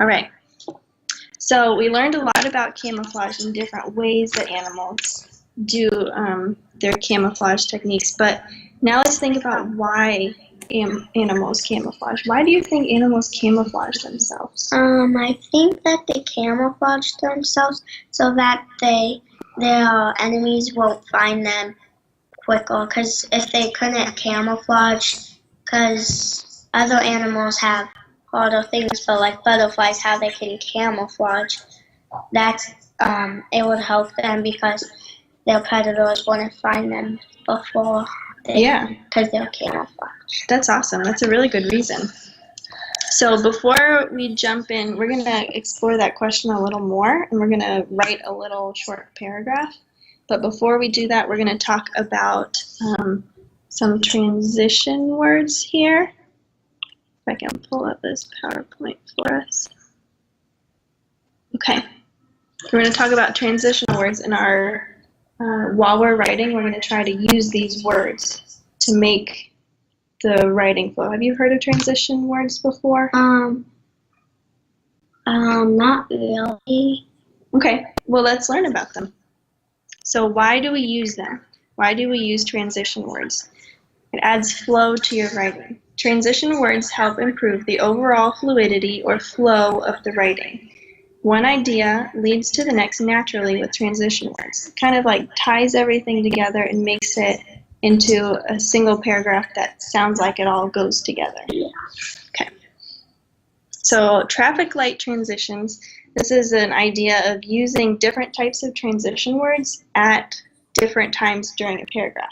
All right. So we learned a lot about camouflage and different ways that animals do their camouflage techniques. But now let's think about why animals camouflage. Why do you think animals camouflage themselves? I think that they camouflage themselves so that their enemies won't find them quicker. Because if they couldn't camouflage, because other animals have harder things, but like butterflies, how they can camouflage, that's it would help them because their predators wouldn't find them before. Because they're camouflaged. That's awesome. That's a really good reason. So before we jump in, we're going to explore that question a little more, and we're going to write a little short paragraph. But before we do that, we're going to talk about some transition words here. If I can pull up this PowerPoint for us. Okay. We're going to talk about transitional words in our, while we're writing, we're going to try to use these words to make the writing flow. Have you heard of transition words before? Not really. Okay, well, let's learn about them. So why do we use them? Why do we use transition words? It adds flow to your writing. Transition words help improve the overall fluidity or flow of the writing. One idea leads to the next naturally with transition words. It kind of like ties everything together and makes it into a single paragraph that sounds like it all goes together. Yeah. Okay. So traffic light transitions, this is an idea of using different types of transition words at different times during a paragraph.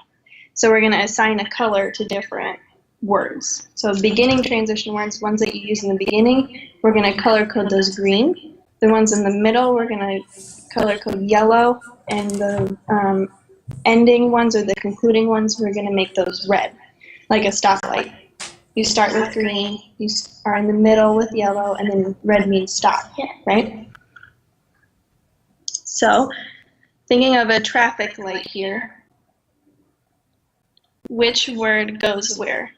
So we're going to assign a color to different words. So beginning transition words, ones that you use in the beginning, we're going to color code those green. The ones in the middle, we're going to color code yellow, and the ending ones or the concluding ones, we're going to make those red, like a stoplight. You start with green, you are in the middle with yellow, and then red means stop, right? So, thinking of a traffic light here, which word goes where?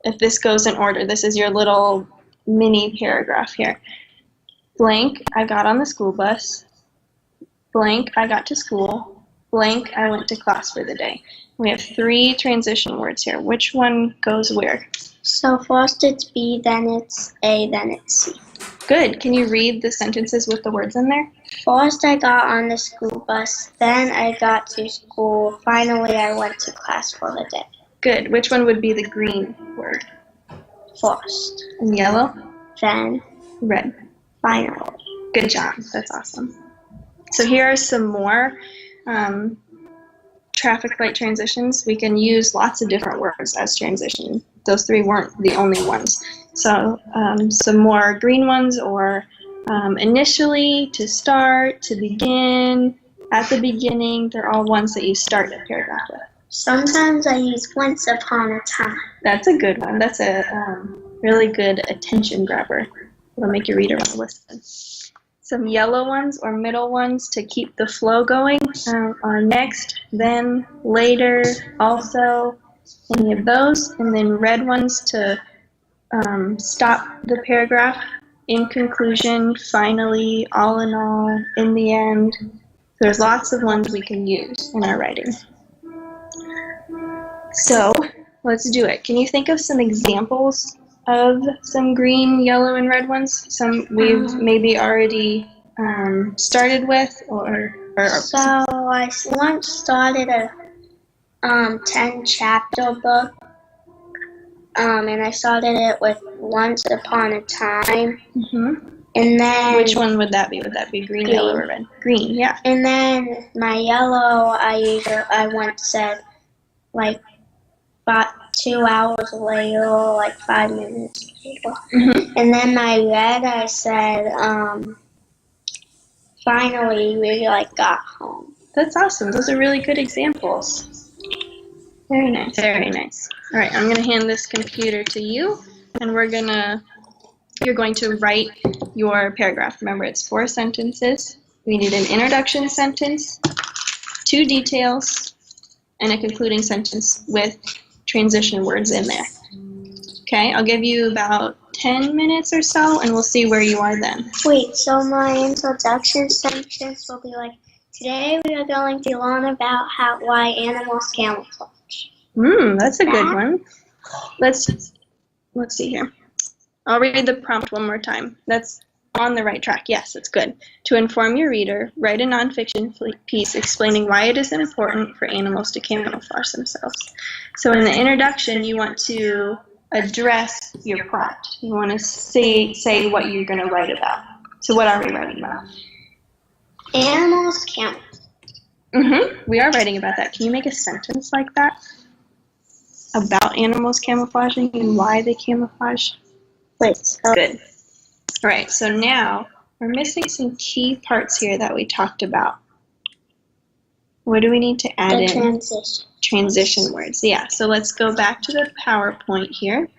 If this goes in order, this is your little mini paragraph here. Blank, I got on the school bus. Blank, I got to school. Blank, I went to class for the day. We have 3 transition words here. Which one goes where? So first it's B, then it's A, then it's C. Good. Can you read the sentences with the words in there? First I got on the school bus, then I got to school, finally I went to class for the day. Good. Which one would be the green word? First. And yellow? Then red. Finally. Good job. That's awesome. So here are some more traffic light transitions. We can use lots of different words as transition. Those 3 weren't the only ones. So some more green ones, or initially, to start, to begin, at the beginning. They're all ones that you start a paragraph with. Sometimes I use once upon a time. That's a good one. That's a really good attention grabber. It'll make your reader want to listen. Some yellow ones or middle ones to keep the flow going are next, then, later, also, any of those. And then red ones to stop the paragraph, in conclusion, finally, all in all, in the end. There's lots of ones we can use in our writing. So let's do it. Can you think of some examples of some green, yellow, and red ones? Some we've maybe already started with, or So I once started a 10-chapter book, and I started it with Once Upon a Time. And then which one would that be? Would that be green, yellow, or red? Green, yeah. And then my yellow, I once said like about 2 hours later, or like 5 minutes later. And then my red, I said finally we like got home. That's awesome. Those are really good examples. Very nice. Very nice. All right, I'm going to hand this computer to you, and you're going to write your paragraph. Remember, it's 4 sentences. We need an introduction sentence, 2 details, and a concluding sentence with transition words in there. Okay, I'll give you about 10 minutes or so, and we'll see where you are then. Wait, so my introduction sentence will be like, today we are going to learn about why animals camouflage. That's a good one. Let's see here. I'll read the prompt one more time. That's on the right track. Yes, it's good. To inform your reader, write a nonfiction piece explaining why it is important for animals to camouflage themselves. So in the introduction, you want to address your prompt. You want to say what you're going to write about. So what are we writing about? Animals camouflage. We are writing about that. Can you make a sentence like that? About animals camouflaging and why they camouflage? Good. All right, so now we're missing some key parts here that we talked about. What do we need to add in? Transition words. Yeah, so let's go back to the PowerPoint here.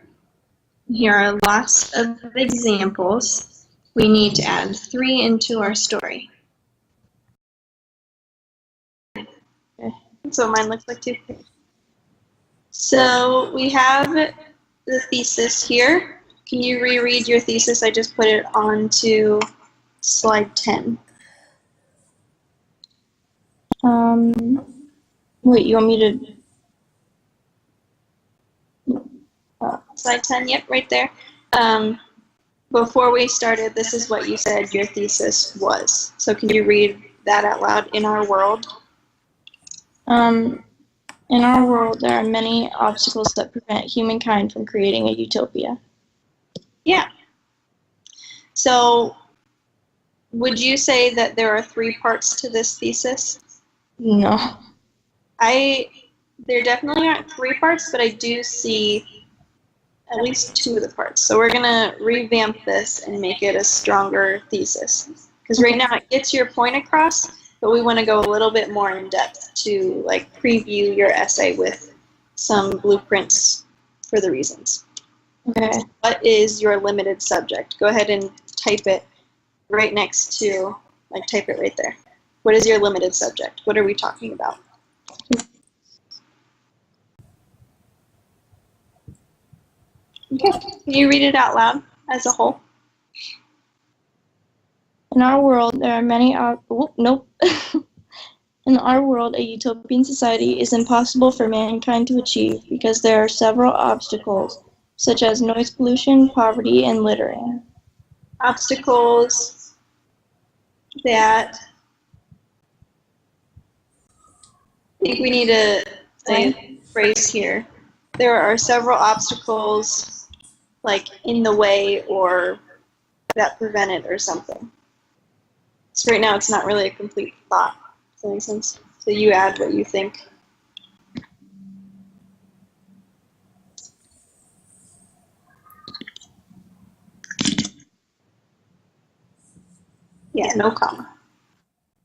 Here are lots of examples. We need to add 3 into our story. So mine looks like 2. So we have the thesis here. Can you reread your thesis? I just put it onto slide 10. Wait, you want me to? Slide 10, yep, right there. Before we started, this is what you said your thesis was. So can you read that out loud? In our world? In our world, there are many obstacles that prevent humankind from creating a utopia. Yeah. So, would you say that there are 3 parts to this thesis? No. There definitely aren't 3 parts, but I do see at least 2 of the parts. So we're going to revamp this and make it a stronger thesis. Because right now it gets your point across, but we want to go a little bit more in depth to like preview your essay with some blueprints for the reasons. Okay. What is your limited subject? Go ahead and type it right next to, like type it right there. What is your limited subject? What are we talking about? Okay, can you read it out loud as a whole? In our world, there are many In our world, a utopian society is impossible for mankind to achieve because there are several obstacles, such as noise pollution, poverty, and littering. Obstacles that I think we need a phrase here. There are several obstacles like in the way or that prevent it or something. So right now it's not really a complete thought. Does that make sense? So you add what you think. Yeah, no comma.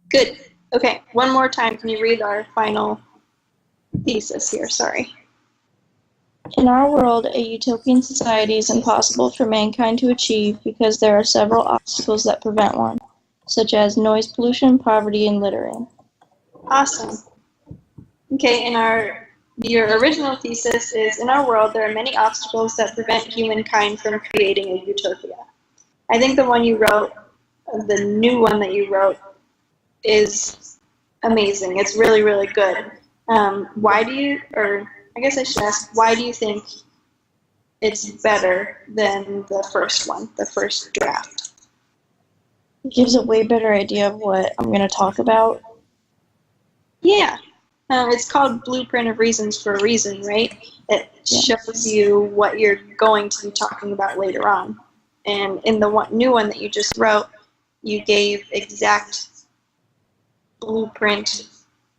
Good. Okay, one more time. Can you read our final thesis here? Sorry. In our world, a utopian society is impossible for mankind to achieve because there are several obstacles that prevent one, such as noise pollution, poverty, and littering. Awesome. Okay, your original thesis is, in our world, there are many obstacles that prevent humankind from creating a utopia. I think the one you wrote, the new one that you wrote, is amazing. It's really, really good. Why do you think it's better than the first one, the first draft? It gives a way better idea of what I'm going to talk about. Yeah. It's called Blueprint of Reasons for a Reason, right? It shows you what you're going to be talking about later on. And in the new one that you just wrote, you gave exact blueprint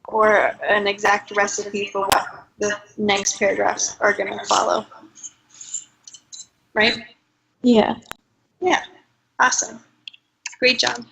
or an exact recipe for what the next paragraphs are going to follow. Right? Yeah. Yeah. Awesome. Great job.